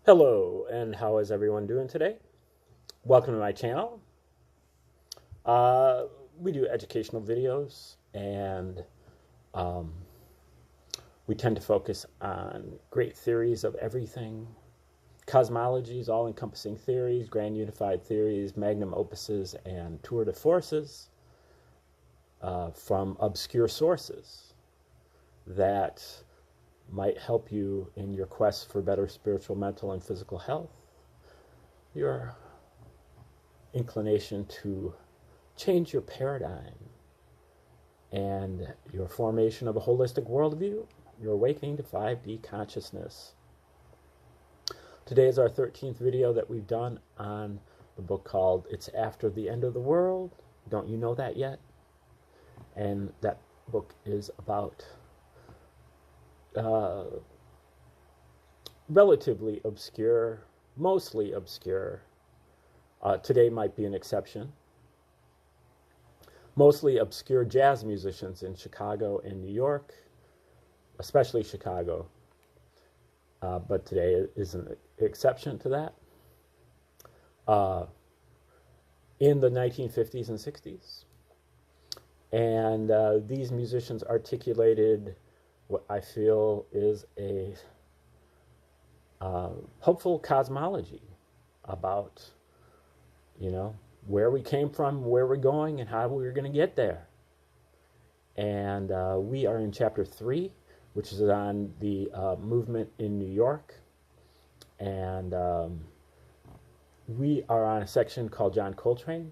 Hello, and how is everyone doing today? Welcome to my channel. Uh, we do educational videos, and um, we tend to focus on great theories of everything, cosmologies, all-encompassing theories, grand unified theories, magnum opuses, and tour de forces from obscure sources that might help you in your quest for better spiritual, mental, and physical health. Your inclination to change your paradigm and your formation of a holistic worldview, your awakening to 5D consciousness. Today is our 13th video that we've done on the book called It's After the End of the World. Don't you know that yet? And that book is about relatively obscure, mostly obscure. Today might be an exception. Mostly obscure jazz musicians in Chicago and New York, especially Chicago. But today is an exception to that. In the 1950s and 60s. And these musicians articulated what I feel is a hopeful cosmology about, where we came from, where we're going, and how we're going to get there. And we are in chapter 3, which is on the movement in New York. And we are on a section called John Coltrane.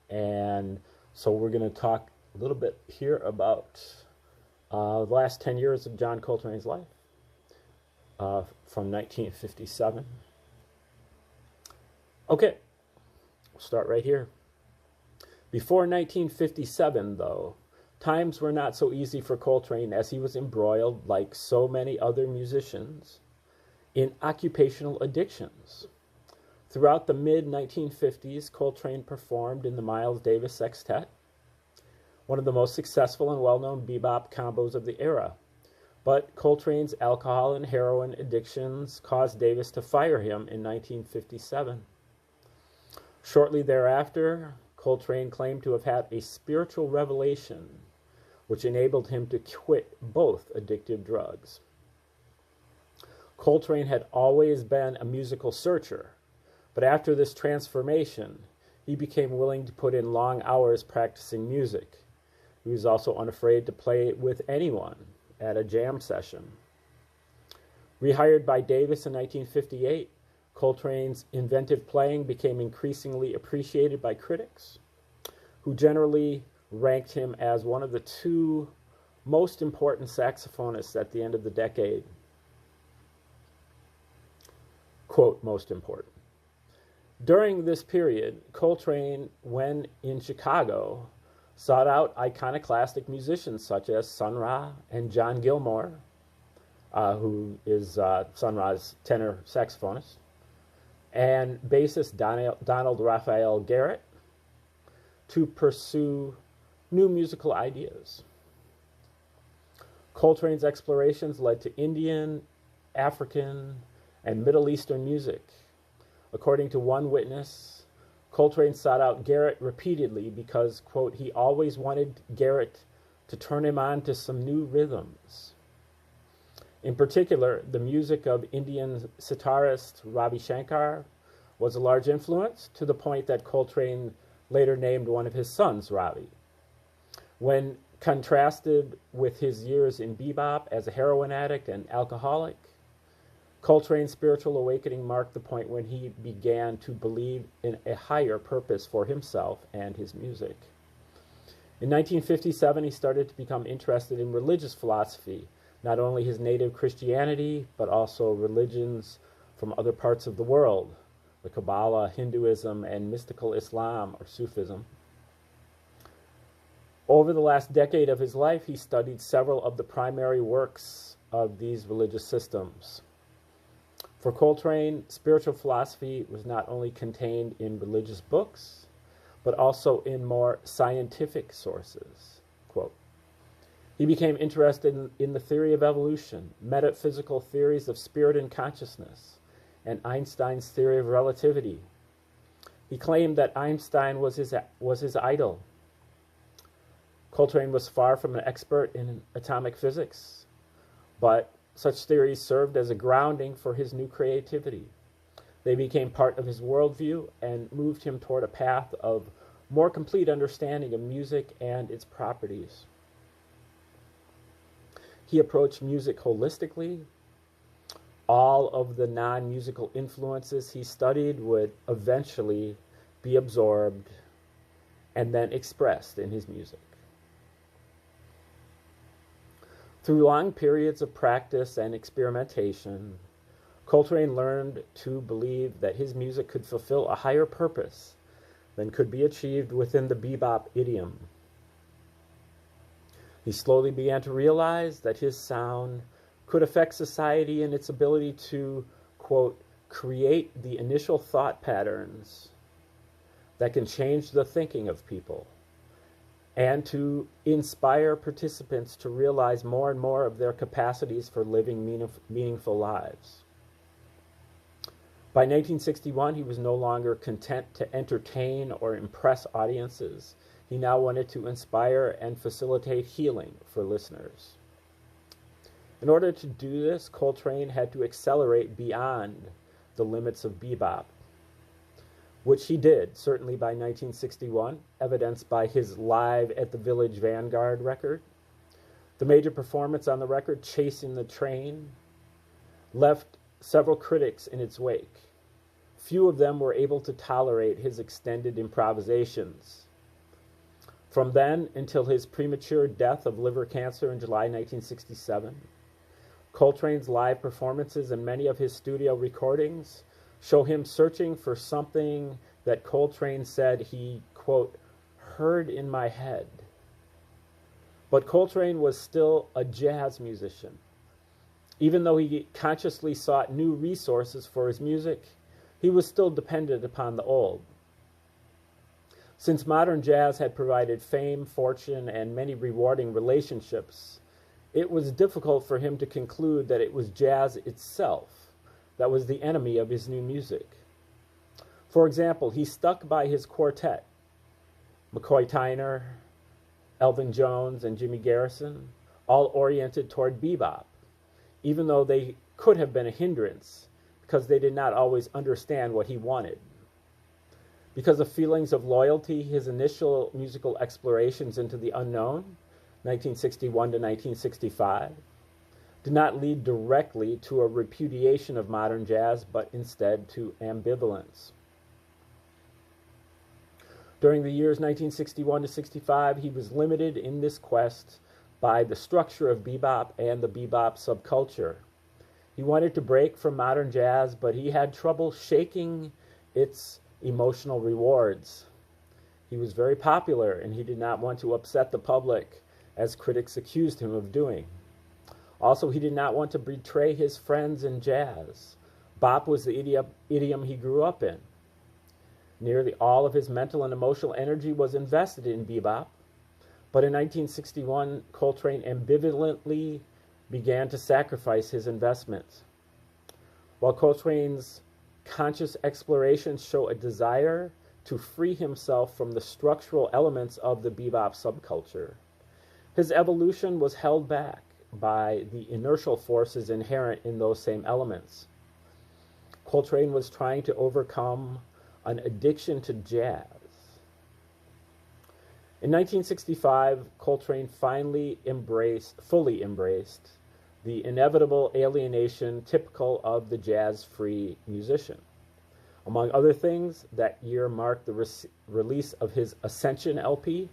And so we're going to talk a little bit here about the last 10 years of John Coltrane's life from 1957. Okay. We'll start right here. Before 1957, though, times were not so easy for Coltrane as he was embroiled, like so many other musicians, in occupational addictions. Throughout the mid-1950s, Coltrane performed in the Miles Davis Sextet, one of the most successful and well-known bebop combos of the era. But Coltrane's alcohol and heroin addictions caused Davis to fire him in 1957. Shortly thereafter, Coltrane claimed to have had a spiritual revelation which enabled him to quit both addictive drugs. Coltrane had always been a musical searcher, but after this transformation, he became willing to put in long hours practicing music. He was also unafraid to play with anyone at a jam session. Rehired by Davis in 1958, Coltrane's inventive playing became increasingly appreciated by critics, who generally ranked him as one of the two most important saxophonists at the end of the decade. Quote, most important. During this period, Coltrane, when in Chicago, sought out iconoclastic musicians such as Sun Ra and John Gilmore, who is Sun Ra's tenor saxophonist, and bassist Donald Raphael Garrett, to pursue new musical ideas. Coltrane's explorations led to Indian, African, and Middle Eastern music. According to one witness, Coltrane sought out Garrett repeatedly because, quote, he always wanted Garrett to turn him on to some new rhythms. In particular, the music of Indian sitarist Ravi Shankar was a large influence, to the point that Coltrane later named one of his sons Ravi. When contrasted with his years in bebop as a heroin addict and alcoholic, Coltrane's spiritual awakening marked the point when he began to believe in a higher purpose for himself and his music. In 1957, he started to become interested in religious philosophy, not only his native Christianity, but also religions from other parts of the world, the Kabbalah, Hinduism, and mystical Islam or Sufism. Over the last decade of his life, he studied several of the primary works of these religious systems. For Coltrane, spiritual philosophy was not only contained in religious books, but also in more scientific sources. Quote, he became interested in the theory of evolution, metaphysical theories of spirit and consciousness, and Einstein's theory of relativity. He claimed that Einstein was his idol. Coltrane was far from an expert in atomic physics, but such theories served as a grounding for his new creativity. They became part of his worldview and moved him toward a path of more complete understanding of music and its properties. He approached music holistically. All of the non-musical influences he studied would eventually be absorbed and then expressed in his music. Through long periods of practice and experimentation, Coltrane learned to believe that his music could fulfill a higher purpose than could be achieved within the bebop idiom. He slowly began to realize that his sound could affect society in its ability to, quote, create the initial thought patterns that can change the thinking of people, and to inspire participants to realize more and more of their capacities for living meaningful lives. By 1961, he was no longer content to entertain or impress audiences. He now wanted to inspire and facilitate healing for listeners. In order to do this, Coltrane had to accelerate beyond the limits of bebop, which he did, certainly by 1961, evidenced by his Live at the Village Vanguard record. The major performance on the record, Chasing the Train, left several critics in its wake. Few of them were able to tolerate his extended improvisations. From then until his premature death of liver cancer in July 1967, Coltrane's live performances and many of his studio recordings show him searching for something that Coltrane said he, quote, heard in my head. But Coltrane was still a jazz musician. Even though he consciously sought new resources for his music, he was still dependent upon the old. Since modern jazz had provided fame, fortune, and many rewarding relationships, it was difficult for him to conclude that it was jazz itself that was the enemy of his new music. For example, he stuck by his quartet, McCoy Tyner, Elvin Jones, and Jimmy Garrison, all oriented toward bebop, even though they could have been a hindrance because they did not always understand what he wanted. Because of feelings of loyalty, his initial musical explorations into the unknown, 1961 to 1965, did not lead directly to a repudiation of modern jazz, but instead to ambivalence. During the years 1961 to 65, he was limited in this quest by the structure of bebop and the bebop subculture. He wanted to break from modern jazz, but he had trouble shaking its emotional rewards. He was very popular, and he did not want to upset the public, as critics accused him of doing. Also, he did not want to betray his friends in jazz. Bop was the idiom he grew up in. Nearly all of his mental and emotional energy was invested in bebop, but in 1961, Coltrane ambivalently began to sacrifice his investments. While Coltrane's conscious explorations show a desire to free himself from the structural elements of the bebop subculture, his evolution was held back by the inertial forces inherent in those same elements. Coltrane was trying to overcome an addiction to jazz. In 1965, Coltrane fully embraced the inevitable alienation typical of the jazz-free musician. Among other things, that year marked the release of his Ascension LP.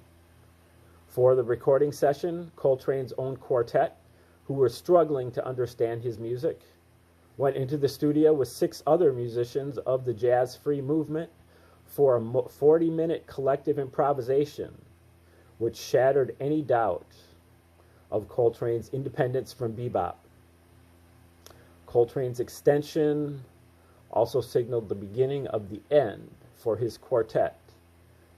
For the recording session, Coltrane's own quartet, who were struggling to understand his music, went into the studio with 6 other musicians of the jazz-free movement for a 40-minute collective improvisation, which shattered any doubt of Coltrane's independence from bebop. Coltrane's extension also signaled the beginning of the end for his quartet.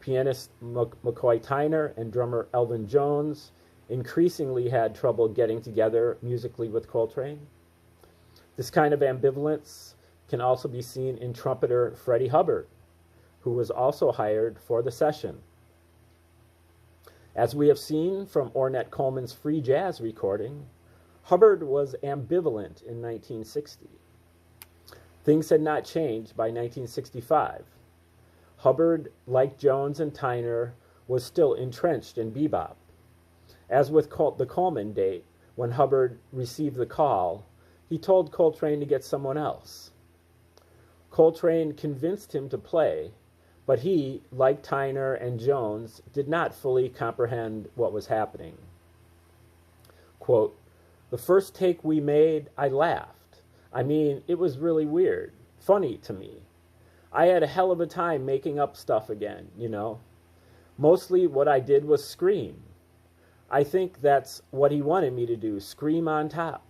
Pianist McCoy Tyner and drummer Elvin Jones increasingly had trouble getting together musically with Coltrane. This kind of ambivalence can also be seen in trumpeter Freddie Hubbard, who was also hired for the session. As we have seen from Ornette Coleman's free jazz recording, Hubbard was ambivalent in 1960. Things had not changed by 1965. Hubbard, like Jones and Tyner, was still entrenched in bebop. As with the Coleman date, when Hubbard received the call, he told Coltrane to get someone else. Coltrane convinced him to play, but he, like Tyner and Jones, did not fully comprehend what was happening. Quote, "The first take we made, I laughed. I mean, it was really weird, funny to me. I had a hell of a time making up stuff again, you know. Mostly what I did was scream. I think that's what he wanted me to do, scream on top.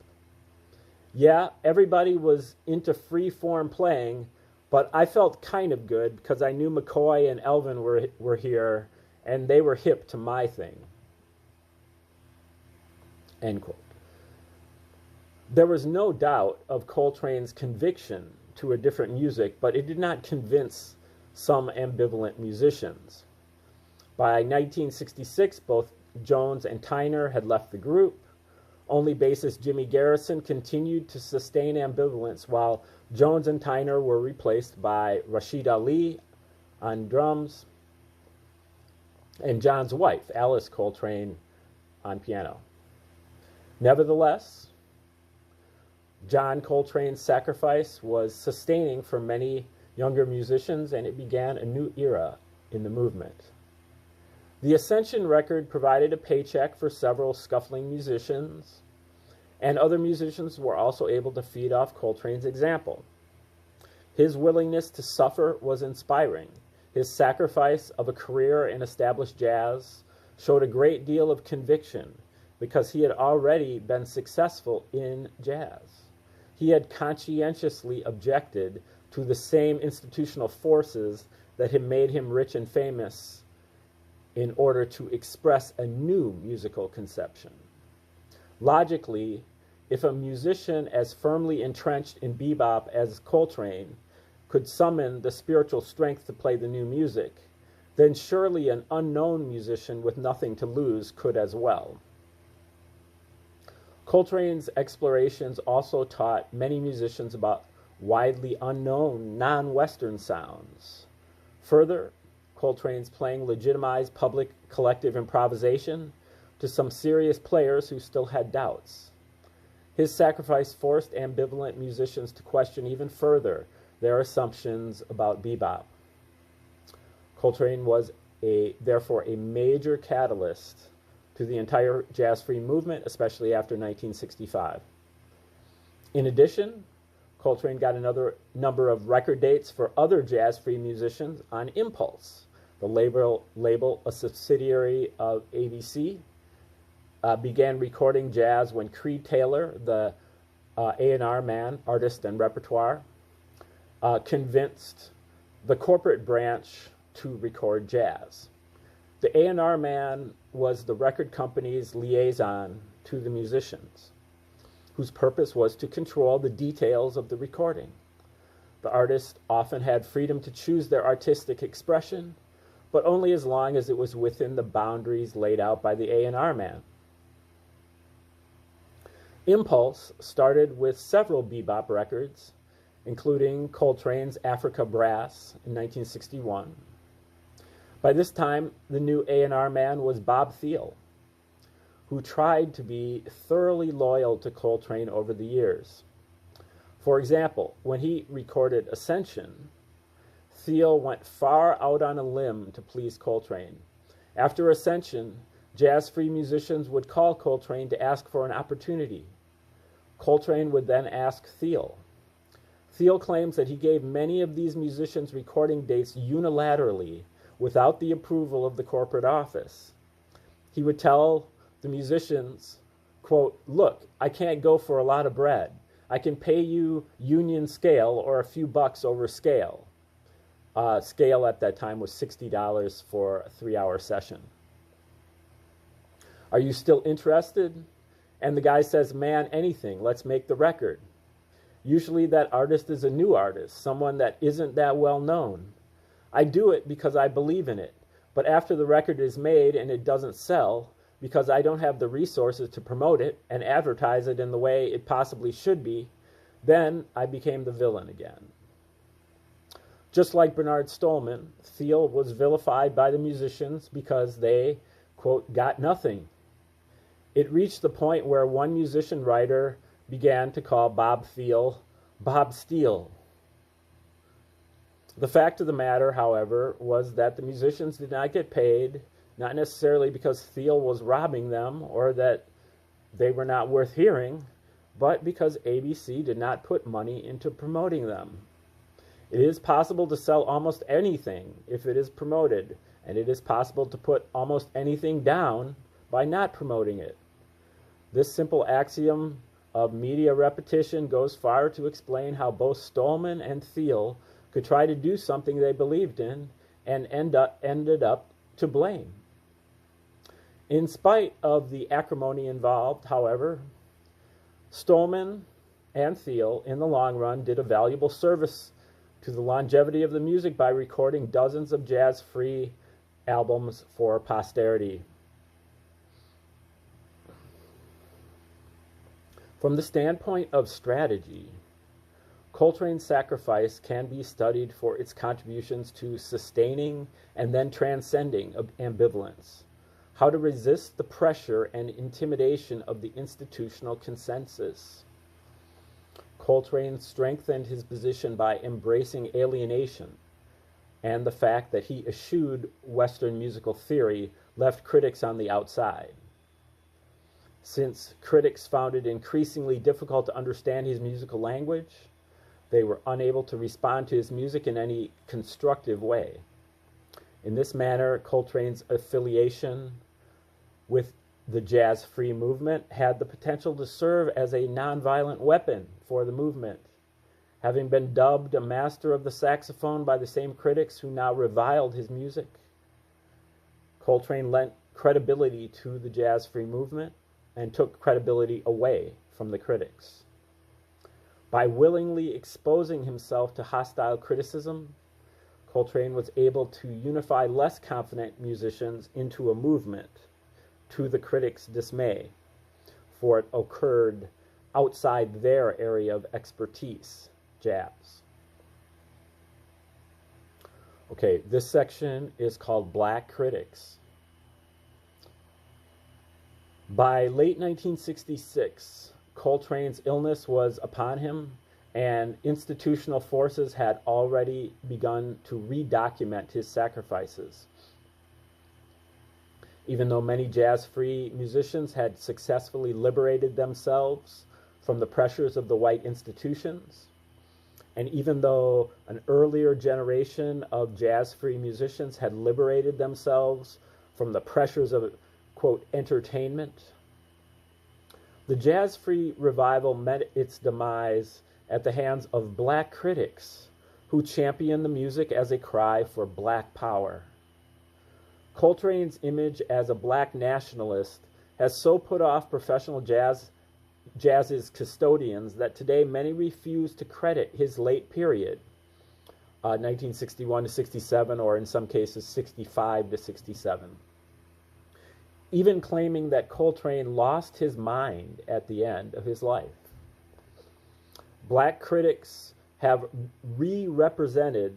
Yeah, everybody was into free-form playing, but I felt kind of good because I knew McCoy and Elvin were here, and they were hip to my thing." End quote. There was no doubt of Coltrane's conviction to a different music, but it did not convince some ambivalent musicians. By 1966, both Jones and Tyner had left the group. Only bassist Jimmy Garrison continued to sustain ambivalence, while Jones and Tyner were replaced by Rashid Ali on drums and John's wife, Alice Coltrane, on piano. Nevertheless, John Coltrane's sacrifice was sustaining for many younger musicians, and it began a new era in the movement. The Ascension record provided a paycheck for several scuffling musicians, and other musicians were also able to feed off Coltrane's example. His willingness to suffer was inspiring. His sacrifice of a career in established jazz showed a great deal of conviction because he had already been successful in jazz. He had conscientiously objected to the same institutional forces that had made him rich and famous in order to express a new musical conception. Logically, if a musician as firmly entrenched in bebop as Coltrane could summon the spiritual strength to play the new music, then surely an unknown musician with nothing to lose could as well. Coltrane's explorations also taught many musicians about widely unknown non-Western sounds. Further, Coltrane's playing legitimized public collective improvisation to some serious players who still had doubts. His sacrifice forced ambivalent musicians to question even further their assumptions about bebop. Coltrane was therefore a major catalyst to the entire jazz-free movement, especially after 1965. In addition, Coltrane got another number of record dates for other jazz-free musicians on Impulse, the label a subsidiary of ABC. Began recording jazz when Creed Taylor, the A&R man, artist and repertoire, convinced the corporate branch to record jazz. The A&R man was the record company's liaison to the musicians, whose purpose was to control the details of the recording. The artists often had freedom to choose their artistic expression, but only as long as it was within the boundaries laid out by the A&R man. Impulse started with several bebop records, including Coltrane's Africa Brass in 1961. By this time, the new A&R man was Bob Thiel, who tried to be thoroughly loyal to Coltrane over the years. For example, when he recorded Ascension, Thiel went far out on a limb to please Coltrane. After Ascension, jazz-free musicians would call Coltrane to ask for an opportunity. Coltrane would then ask Thiel. Thiel claims that he gave many of these musicians recording dates unilaterally without the approval of the corporate office. He would tell the musicians, quote, "Look, I can't go for a lot of bread. I can pay you union scale or a few bucks over scale." Scale at that time was $60 for a 3-hour session. "Are you still interested?" And the guy says, "Man, anything. Let's make the record." Usually that artist is a new artist, someone that isn't that well known. I do it because I believe in it, but after the record is made and it doesn't sell, because I don't have the resources to promote it and advertise it in the way it possibly should be, then I became the villain again. Just like Bernard Stolman, Thiel was vilified by the musicians because they, quote, got nothing. It reached the point where one musician writer began to call Bob Thiel Bob Steele. The fact of the matter, however, was that the musicians did not get paid, not necessarily because Thiel was robbing them or that they were not worth hearing, but because ABC did not put money into promoting them. It is possible to sell almost anything if it is promoted, and it is possible to put almost anything down by not promoting it. This simple axiom of media repetition goes far to explain how both Stolman and Thiel could try to do something they believed in and ended up to blame. In spite of the acrimony involved, however, Stolman and Thiel, in the long run, did a valuable service to the longevity of the music by recording dozens of jazz-free albums for posterity. From the standpoint of strategy, Coltrane's Sacrifice can be studied for its contributions to sustaining and then transcending ambivalence, how to resist the pressure and intimidation of the institutional consensus. Coltrane strengthened his position by embracing alienation, and the fact that he eschewed Western musical theory left critics on the outside. Since critics found it increasingly difficult to understand his musical language, they were unable to respond to his music in any constructive way. In this manner, Coltrane's affiliation with the jazz-free movement had the potential to serve as a nonviolent weapon for the movement. Having been dubbed a master of the saxophone by the same critics who now reviled his music, Coltrane lent credibility to the jazz-free movement and took credibility away from the critics. By willingly exposing himself to hostile criticism, Coltrane was able to unify less confident musicians into a movement, to the critics' dismay, for it occurred outside their area of expertise, jazz. Okay, this section is called Black Critics. By late 1966, Coltrane's illness was upon him, and institutional forces had already begun to redocument his sacrifices. Even though many jazz-free musicians had successfully liberated themselves from the pressures of the white institutions, and even though an earlier generation of jazz-free musicians had liberated themselves from the pressures of, quote, entertainment, the jazz-free revival met its demise at the hands of black critics who championed the music as a cry for black power. Coltrane's image as a black nationalist has so put off professional jazz's custodians that today many refuse to credit his late period, 1961 to 67, or in some cases 65 to 67. Even claiming that Coltrane lost his mind at the end of his life. Black critics have re-represented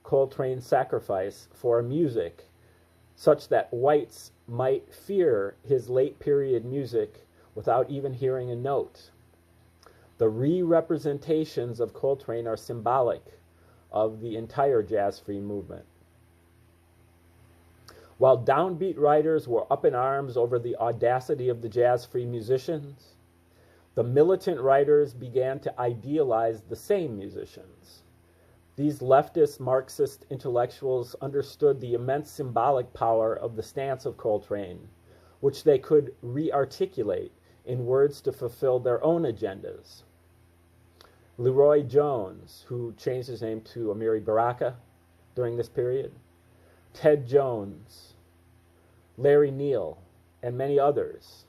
Coltrane's sacrifice for music such that whites might fear his late period music without even hearing a note. The re-representations of Coltrane are symbolic of the entire jazz-free movement. While downbeat writers were up in arms over the audacity of the jazz-free musicians, the militant writers began to idealize the same musicians. These leftist Marxist intellectuals understood the immense symbolic power of the stance of Coltrane, which they could re-articulate in words to fulfill their own agendas. Leroy Jones, who changed his name to Amiri Baraka during this period, Ted Jones, Larry Neal, and many others,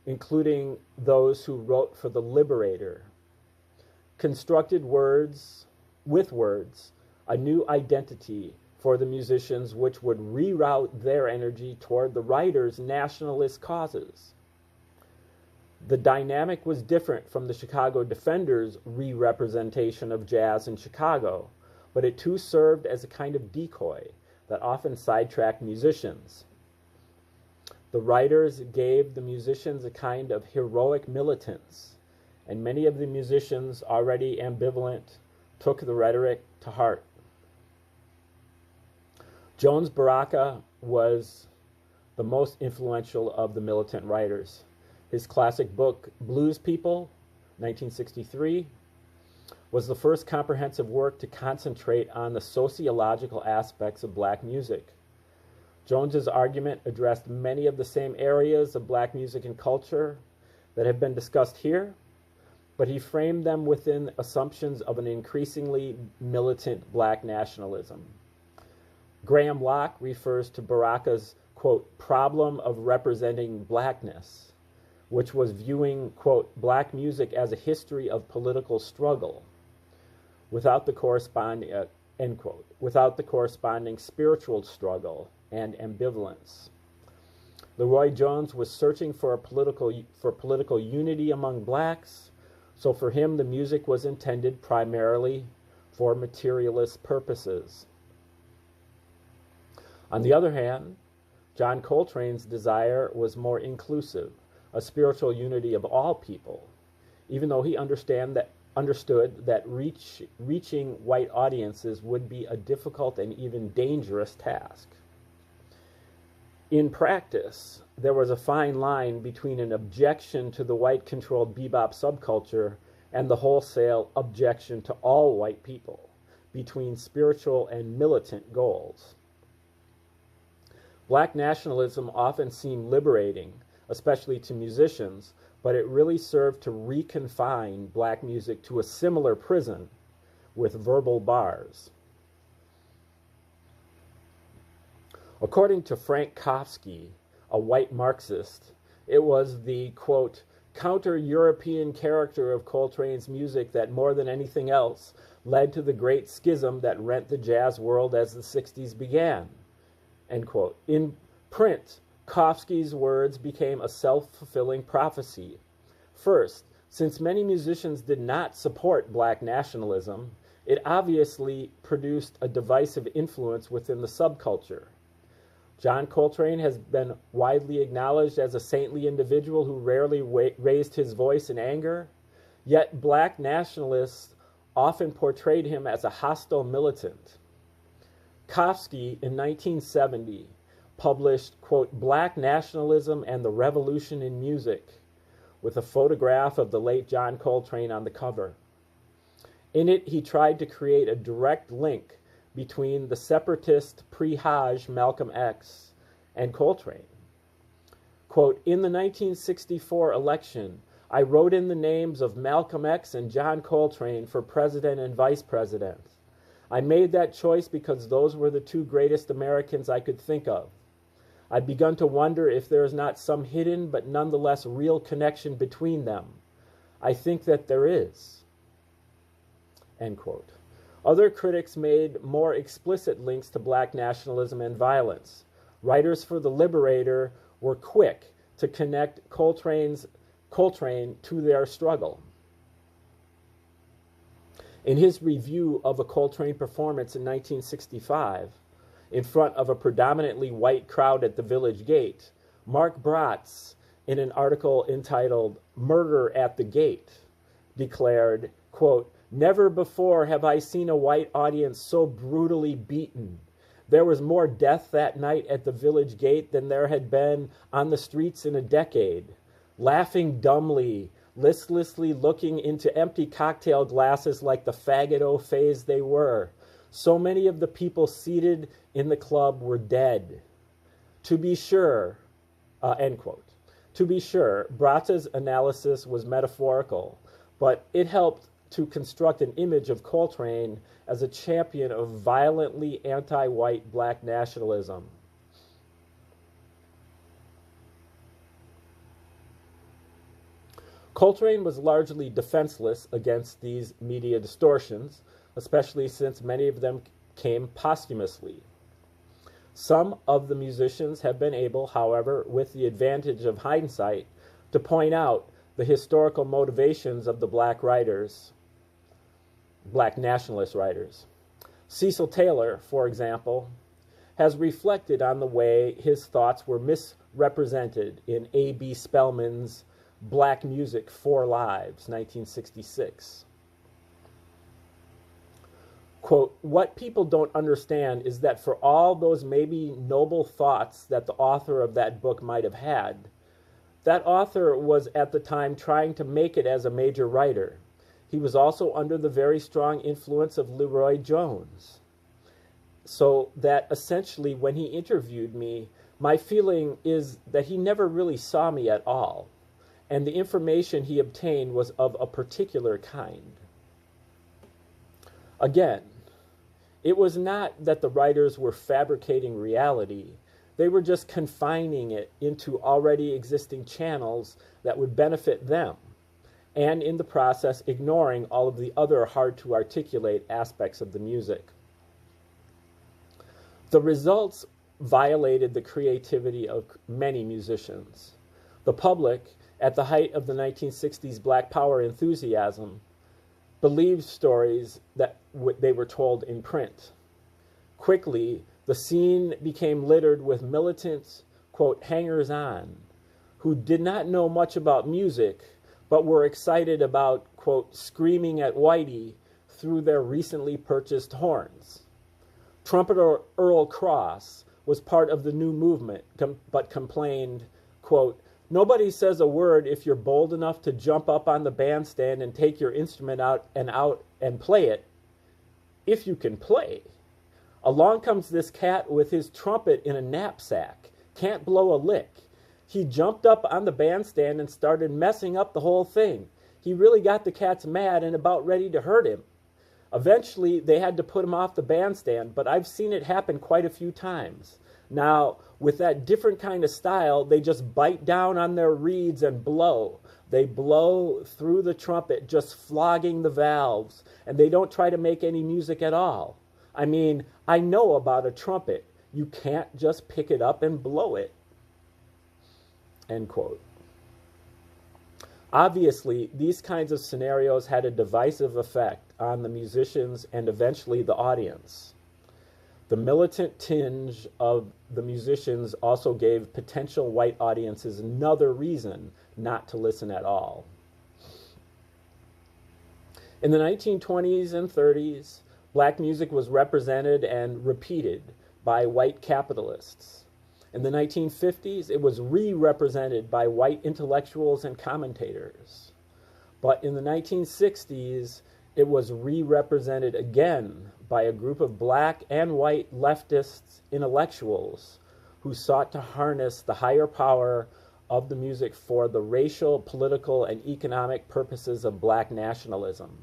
including those who wrote for The Liberator, constructed with words, a new identity for the musicians which would reroute their energy toward the writer's nationalist causes. The dynamic was different from the Chicago Defenders' re-representation of jazz in Chicago, but it too served as a kind of decoy that often sidetracked musicians. The writers gave the musicians a kind of heroic militance, and many of the musicians, already ambivalent, took the rhetoric to heart. Jones Baraka was the most influential of the militant writers. His classic book, Blues People, 1963, was the first comprehensive work to concentrate on the sociological aspects of black music. Jones's argument addressed many of the same areas of black music and culture that have been discussed here, but he framed them within assumptions of an increasingly militant black nationalism. Graham Locke refers to Baraka's, quote, problem of representing blackness, which was viewing, quote, black music as a history of political struggle without the corresponding, end quote, without the corresponding spiritual struggle and ambivalence. Leroy Jones was searching for political unity among blacks, so for him the music was intended primarily for materialist purposes. On the other hand, John Coltrane's desire was more inclusive, a spiritual unity of all people, even though he understood that reaching white audiences would be a difficult and even dangerous task. In practice, there was a fine line between an objection to the white-controlled bebop subculture and the wholesale objection to all white people, between spiritual and militant goals. Black nationalism often seemed liberating, especially to musicians, but it really served to reconfine black music to a similar prison with verbal bars. According to Frank Kofsky, a white Marxist, it was the, quote, counter-European character of Coltrane's music that more than anything else led to the great schism that rent the jazz world as the 60s began, end quote. In print, Kofsky's words became a self-fulfilling prophecy. First, since many musicians did not support black nationalism, it obviously produced a divisive influence within the subculture. John Coltrane has been widely acknowledged as a saintly individual who rarely raised his voice in anger, yet black nationalists often portrayed him as a hostile militant. Kofsky, in 1970, published, quote, Black Nationalism and the Revolution in Music, with a photograph of the late John Coltrane on the cover. In it, he tried to create a direct link between the separatist pre-Hajj Malcolm X and Coltrane. Quote, in the 1964 election, I wrote in the names of Malcolm X and John Coltrane for president and vice president. I made that choice because those were the two greatest Americans I could think of. I've begun to wonder if there is not some hidden but nonetheless real connection between them. I think that there is. End quote. Other critics made more explicit links to black nationalism and violence. Writers for The Liberator were quick to connect Coltrane to their struggle. In his review of a Coltrane performance in 1965, in front of a predominantly white crowd at the Village Gate, Mark Bratz, in an article entitled Murder at the Gate, declared, quote, never before have I seen a white audience so brutally beaten. There was more death that night at the Village Gate than there had been on the streets in a decade. Laughing dumbly, listlessly looking into empty cocktail glasses like the faggot-o phase they were. So many of the people seated in the club were dead. To be sure, end quote. To be sure, Bratz's analysis was metaphorical, but it helped to construct an image of Coltrane as a champion of violently anti-white black nationalism. Coltrane was largely defenseless against these media distortions, especially since many of them came posthumously. Some of the musicians have been able, however, with the advantage of hindsight, to point out the historical motivations of the black nationalist writers. Cecil Taylor, for example, has reflected on the way his thoughts were misrepresented in A.B. Spellman's Black Music, Four Lives, 1966. Quote, "What people don't understand is that for all those maybe noble thoughts that the author of that book might have had, that author was at the time trying to make it as a major writer. He was also under the very strong influence of Leroy Jones. So that essentially when he interviewed me, my feeling is that he never really saw me at all, and the information he obtained was of a particular kind." Again, it was not that the writers were fabricating reality. They were just confining it into already existing channels that would benefit them, and in the process ignoring all of the other hard-to-articulate aspects of the music. The results violated the creativity of many musicians. The public, at the height of the 1960s Black Power enthusiasm, believed stories that they were told in print. Quickly, the scene became littered with militant, quote, hangers-on, who did not know much about music, but were excited about, quote, screaming at Whitey through their recently purchased horns. Trumpeter Earl Cross was part of the new movement, but complained, quote, "Nobody says a word if you're bold enough to jump up on the bandstand and take your instrument out and play it, if you can play. Along comes this cat with his trumpet in a knapsack, can't blow a lick. He jumped up on the bandstand and started messing up the whole thing. He really got the cats mad and about ready to hurt him. Eventually, they had to put him off the bandstand, but I've seen it happen quite a few times. Now, with that different kind of style, they just bite down on their reeds and blow. They blow through the trumpet, just flogging the valves, and they don't try to make any music at all. I mean, I know about a trumpet. You can't just pick it up and blow it." End quote. Obviously, these kinds of scenarios had a divisive effect on the musicians and eventually the audience. The militant tinge of the musicians also gave potential white audiences another reason not to listen at all. In the 1920s and 30s, black music was represented and repeated by white capitalists. In the 1950s, it was re-represented by white intellectuals and commentators. But in the 1960s, it was re-represented again by a group of black and white leftist intellectuals who sought to harness the higher power of the music for the racial, political, and economic purposes of black nationalism.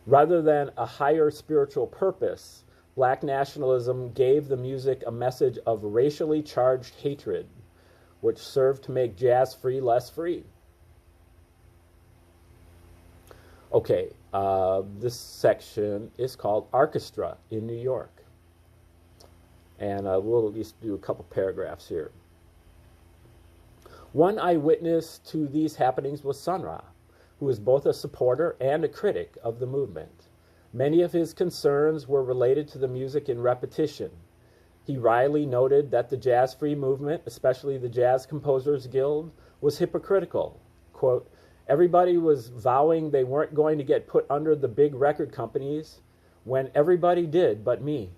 Rather than a higher spiritual purpose, black nationalism gave the music a message of racially charged hatred, which served to make jazz free less free. Okay, this section is called Orchestra in New York. And we'll at least do a couple paragraphs here. One eyewitness to these happenings was Sun Ra, who was both a supporter and a critic of the movement. Many of his concerns were related to the music in repetition. He wryly noted that the jazz-free movement, especially the Jazz Composers Guild, was hypocritical. Quote, "Everybody was vowing they weren't going to get put under the big record companies when everybody did but me."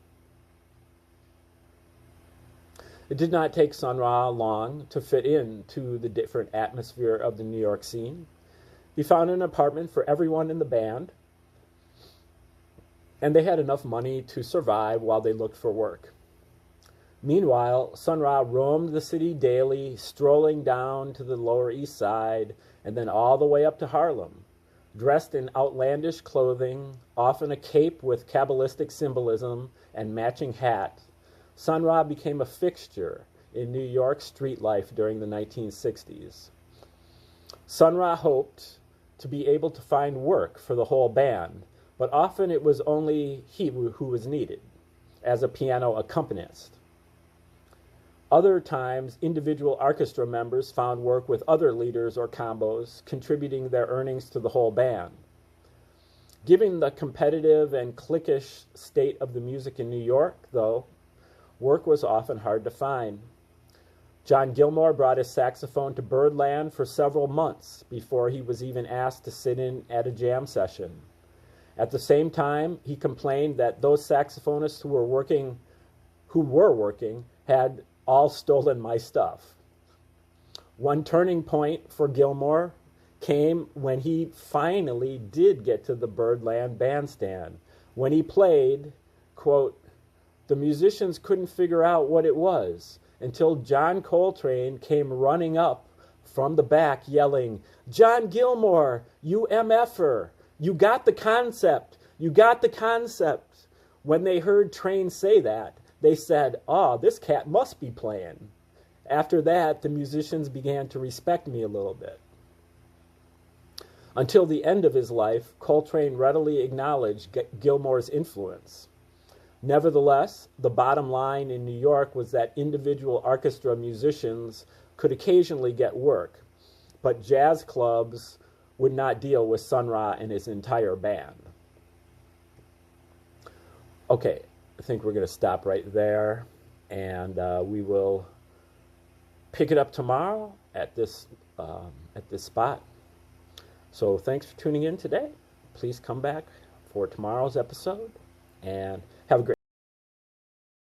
It did not take Sun Ra long to fit into the different atmosphere of the New York scene. He found an apartment for everyone in the band, and they had enough money to survive while they looked for work. Meanwhile, Sun Ra roamed the city daily, strolling down to the Lower East Side and then all the way up to Harlem. Dressed in outlandish clothing, often a cape with Kabbalistic symbolism and matching hat, Sun Ra became a fixture in New York street life during the 1960s. Sun Ra hoped to be able to find work for the whole band, but often it was only he who was needed as a piano accompanist. Other times, individual orchestra members found work with other leaders or combos, contributing their earnings to the whole band. Given the competitive and cliquish state of the music in New York, though, work was often hard to find. John Gilmore brought his saxophone to Birdland for several months before he was even asked to sit in at a jam session. At the same time, he complained that those saxophonists who were working had all stolen my stuff. One turning point for Gilmore came when he finally did get to the Birdland bandstand. When he played, quote, the musicians couldn't figure out what it was until John Coltrane came running up from the back yelling, John Gilmore, you MFer, you got the concept, you got the concept. When they heard Train say that, they said, oh, this cat must be playing. After that, the musicians began to respect me a little bit. Until the end of his life, Coltrane readily acknowledged Gilmore's influence. Nevertheless, the bottom line in New York was that individual orchestra musicians could occasionally get work, but jazz clubs would not deal with Sun Ra and his entire band. Okay, I think we're going to stop right there, and we will pick it up tomorrow at this spot. So thanks for tuning in today. Please come back for tomorrow's episode, and have a great